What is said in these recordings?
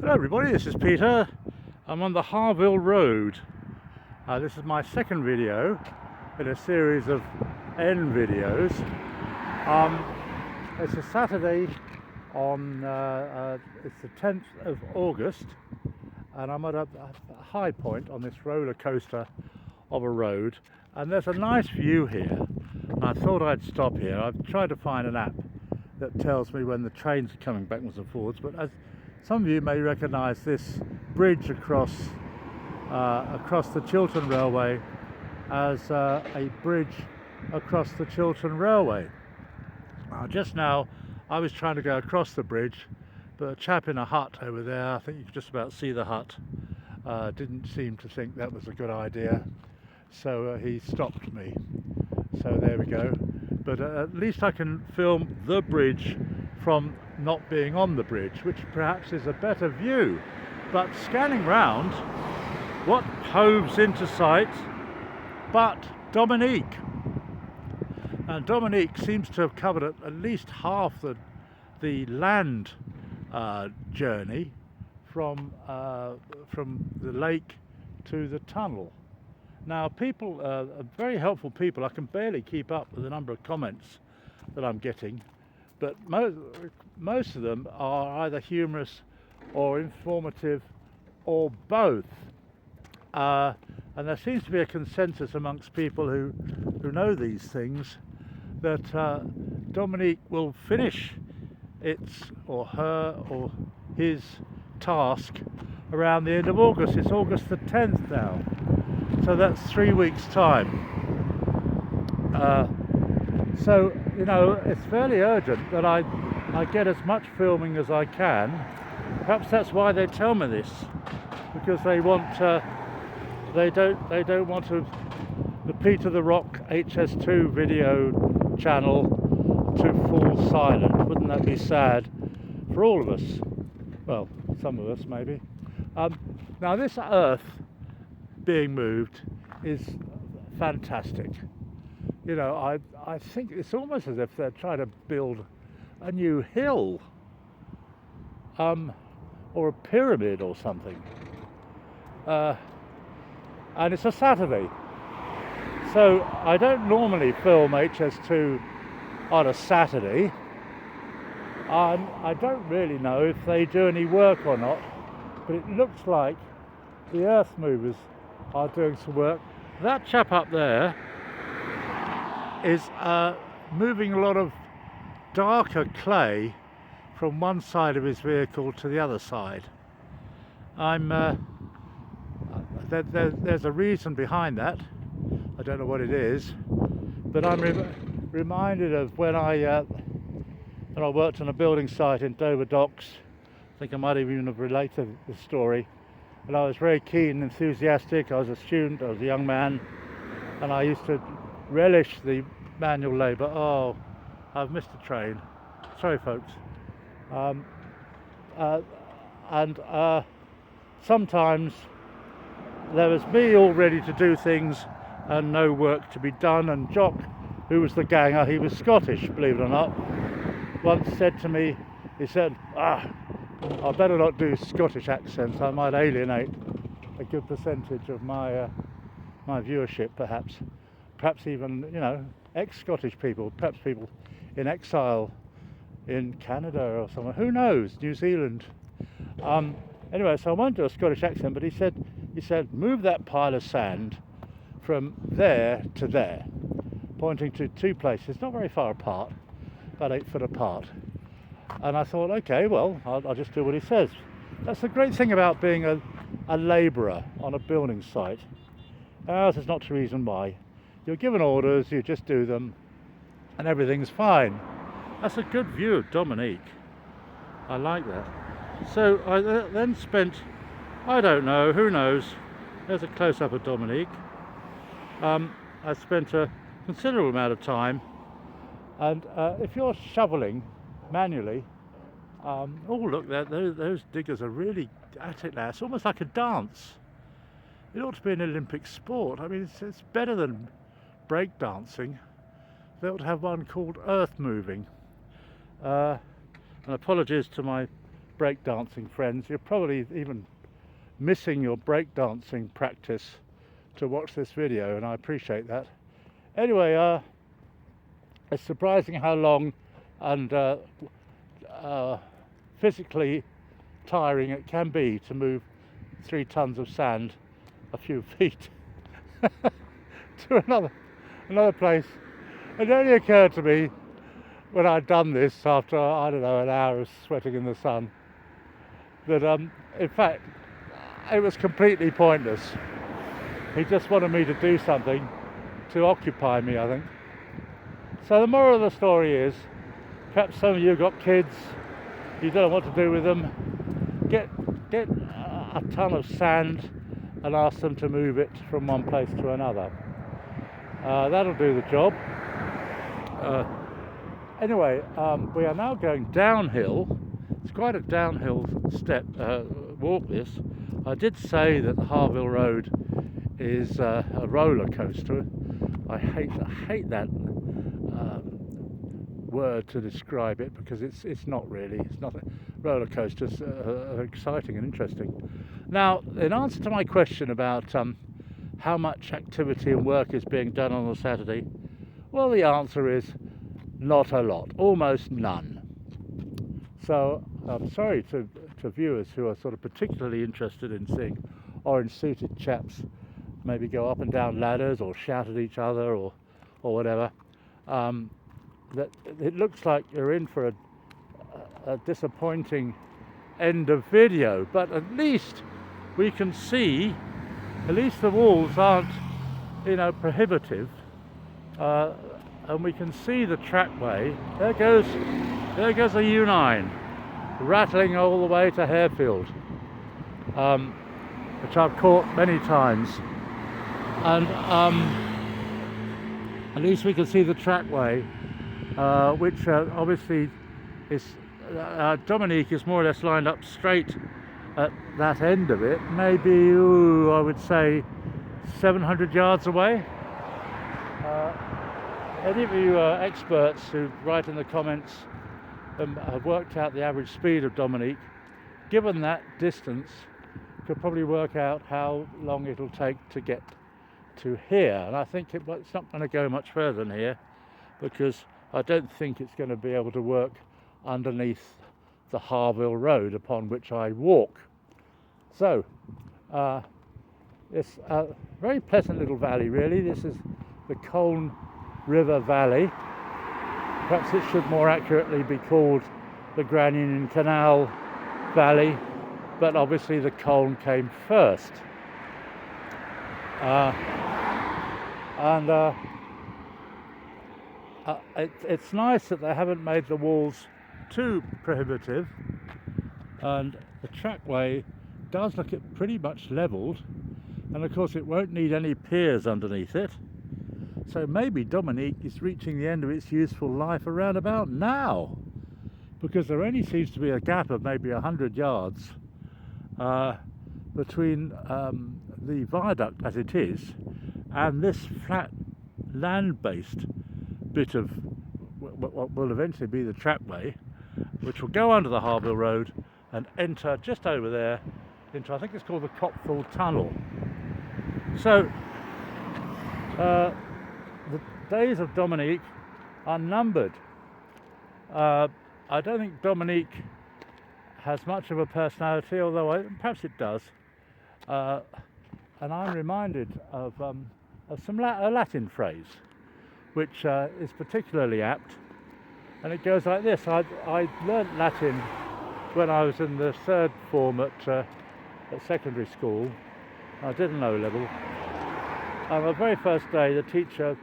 Hello everybody, this is Peter. I'm on the Harvil Road. This is my second video in a series of N videos. It's a Saturday on, it's the 10th of August, and I'm at a high point on this roller coaster of a road, and there's a nice view here, and I thought I'd stop here. I've tried to find an app that tells me when the trains are coming backwards and forwards, but as some of you may recognise this bridge across the Chiltern Railway as a bridge across the Chiltern Railway. Just now I was trying to go across the bridge, but a chap in a hut over there, I think you can just about see the hut, didn't seem to think that was a good idea, so he stopped me. So there we go. But at least I can film the bridge from not being on the bridge, which perhaps is a better view. But scanning round, what hoves into sight but Dominique? And Dominique seems to have covered at least half the land journey from the lake to the tunnel. Now, people are very helpful people. I can barely keep up with the number of comments that I'm getting, but most of them are either humorous or informative or both. And there seems to be a consensus amongst people who know these things that Dominique will finish its or her or his task around the end of August. It's August the 10th now. So that's 3 weeks' time. So, you know, it's fairly urgent that I get as much filming as I can. Perhaps that's why they tell me this, because they want they don't want the Peter the Rock HS2 video channel to fall silent. Wouldn't that be sad for all of us? Well, some of us maybe. Now this earth being moved is fantastic. You know, I think it's almost as if they're trying to build a new hill, or a pyramid or something. And it's a Saturday, so I don't normally film HS2 on a Saturday. I don't really know if they do any work or not, but it looks like the earth movers are doing some work. That chap up there is moving a lot of darker clay from one side of his vehicle to the other side. There's a reason behind that. I don't know what it is, but I'm reminded of when I worked on a building site in Dover Docks. I think I might even have related the story. And I was very keen and enthusiastic. I was a student, I was a young man, and I used to relish the manual labour. Oh, I've missed a train. Sorry, folks. Sometimes there was me all ready to do things and no work to be done. And Jock, who was the ganger, he was Scottish, believe it or not, once said to me, he said, I better not do Scottish accents, I might alienate a good percentage of my viewership, perhaps even, you know, ex-Scottish people, perhaps people in exile in Canada or somewhere, who knows, New Zealand. Anyway, so I won't do a Scottish accent, but he said, move that pile of sand from there to there, pointing to two places, not very far apart, about 8 foot apart. And I thought, okay, well, I'll just do what he says. That's the great thing about being a labourer on a building site. Ours is not the reason why. You're given orders, you just do them, and everything's fine. That's a good view of Dominique. I like that. So I then spent, I don't know, who knows, there's a close-up of Dominique. I spent a considerable amount of time, and if you're shoveling manually, oh look, those diggers are really at it now. It's almost like a dance. It ought to be an Olympic sport. I mean, it's better than break dancing. They ought to have one called earth moving. And apologies to my breakdancing friends, you're probably even missing your breakdancing practice to watch this video, and I appreciate that. Anyway, it's surprising how long and physically tiring it can be to move 3 tons of sand a few feet to another place. It only occurred to me when I'd done this after, I don't know, an hour of sweating in the sun, that in fact it was completely pointless. He just wanted me to do something to occupy me, I think. So the moral of the story is, perhaps some of you have got kids, you don't know what to do with them, get a ton of sand and ask them to move it from one place to another. That'll do the job. Anyway, we are now going downhill. It's quite a downhill walk this. I did say that the Harvil Road is a roller coaster. I hate that word to describe it, because it's not really. It's not. Roller coasters are exciting and interesting. Now, in answer to my question about how much activity and work is being done on a Saturday, well, the answer is not a lot, almost none. So I'm sorry to viewers who are sort of particularly interested in seeing orange-suited chaps maybe go up and down ladders or shout at each other or whatever. That it looks like you're in for a disappointing end of video, but at least we can see, at least the walls aren't, prohibitive, and we can see the trackway. There goes a U9 rattling all the way to Harefield, which I've caught many times, and at least we can see the trackway, which obviously is Dominique is more or less lined up straight at that end of it, maybe I would say 700 yards away. Any of you experts who write in the comments have worked out the average speed of Dominique, given that distance, could probably work out how long it'll take to get to here. And I think it's not going to go much further than here, because I don't think it's going to be able to work underneath the Harvil Road upon which I walk. So it's a very pleasant little valley, really. This is the Colne River Valley. Perhaps it should more accurately be called the Grand Union Canal Valley, but obviously the Colne came first. It's nice that they haven't made the walls too prohibitive, and the trackway does look pretty much levelled, and of course it won't need any piers underneath it. So maybe Dominique is reaching the end of its useful life around about now, because there only seems to be a gap of maybe 100 yards between the viaduct as it is and this flat land-based bit of what will eventually be the trackway, which will go under the Harvil Road and enter just over there into, I think it's called the Copful Tunnel. So the days of Dominique are numbered. I don't think Dominique has much of a personality, although perhaps it does. And I'm reminded of a Latin phrase, which is particularly apt, and it goes like this. I learnt Latin when I was in the third form at secondary school. I did an O-level. On the very first day, the teacher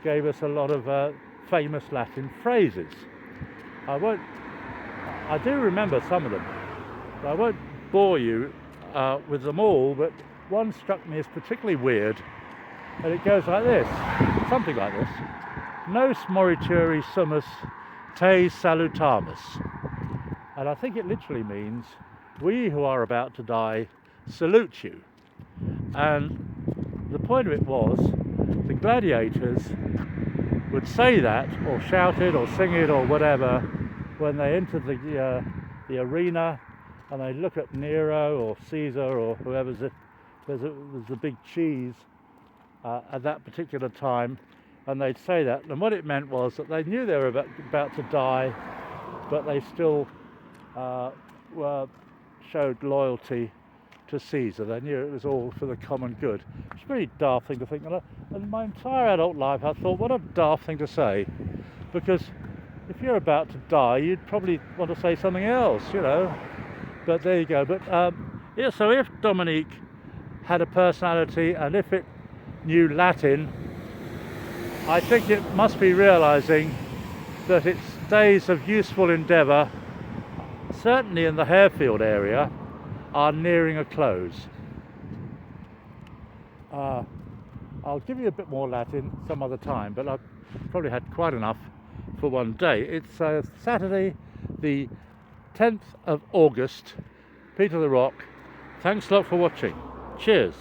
gave us a lot of famous Latin phrases. I do remember some of them, but I won't bore you with them all, but one struck me as particularly weird, and it goes like this, something like this: Nos morituri sumus te salutamus. And I think it literally means, we who are about to die salute you. And the point of it was, the gladiators would say that, or shout it, or sing it, or whatever, when they entered the arena and they look at Nero or Caesar or whoever's it. There's a big cheese at that particular time, and they'd say that, and what it meant was that they knew they were about to die, but they still showed loyalty to Caesar. They knew it was all for the common good. It's a pretty daft thing to think, and my entire adult life I thought, what a daft thing to say, because if you're about to die you'd probably want to say something else, you know. But there you go. But yeah, so if Dominique had a personality and if it knew Latin, I think it must be realizing that its days of useful endeavour, certainly in the Harefield area, are nearing a close. I'll give you a bit more Latin some other time, but I've probably had quite enough for one day. It's Saturday the 10th of August, Peter the Rock. Thanks a lot for watching. Cheers.